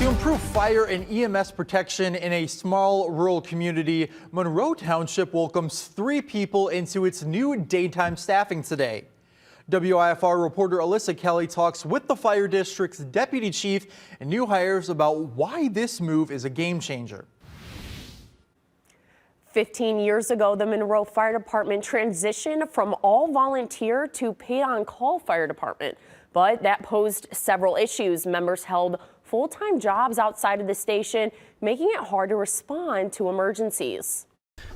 To improve fire and EMS protection in a small rural community, Monroe Township welcomes 3 people into its new daytime staffing today. WIFR reporter Alyssa Kelly talks with the fire district's deputy chief and new hires about why this move is a game changer. 15 years ago, the Monroe Fire Department transitioned from all volunteer to paid on-call fire department. But that posed several issues. Members held full-time jobs outside of the station, making it hard to respond to emergencies.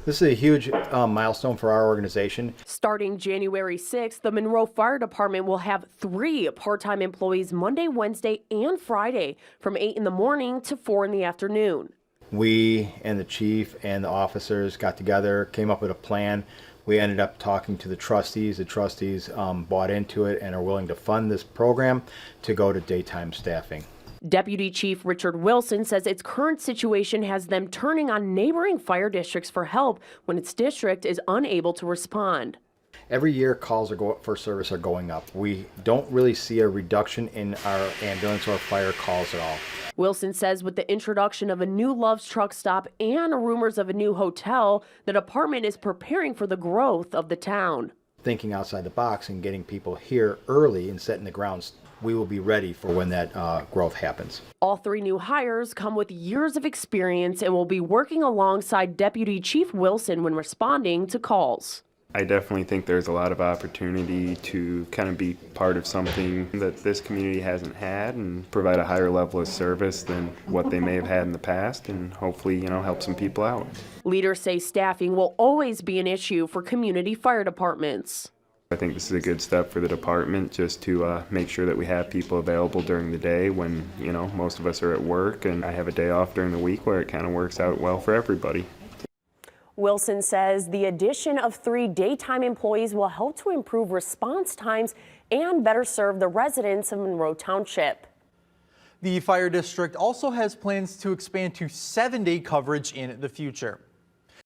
This is a huge milestone for our organization. Starting January 6th, the Monroe Fire Department will have 3 part-time employees Monday, Wednesday, and Friday from 8 in the morning to 4 in the afternoon. We and the chief and the officers got together, came up with a plan. We ended up talking to the trustees. The trustees bought into it and are willing to fund this program to go to daytime staffing. Deputy Chief Richard Wilson says its current situation has them turning on neighboring fire districts for help when its district is unable to respond. Every year calls for service are going up. We don't really see a reduction in our ambulance or fire calls at all. Wilson says with the introduction of a new Love's truck stop and rumors of a new hotel, the department is preparing for the growth of the town. Thinking outside the box and getting people here early and setting the grounds, we will be ready for when that growth happens. All 3 new hires come with years of experience and will be working alongside Deputy Chief Wilson when responding to calls. I definitely think there's a lot of opportunity to kind of be part of something that this community hasn't had and provide a higher level of service than what they may have had in the past, and hopefully, help some people out. Leaders say staffing will always be an issue for community fire departments. I think this is a good step for the department just to make sure that we have people available during the day when, most of us are at work, and I have a day off during the week where it kind of works out well for everybody. Wilson says the addition of 3 daytime employees will help to improve response times and better serve the residents of Monroe Township. The fire district also has plans to expand to 7-day coverage in the future.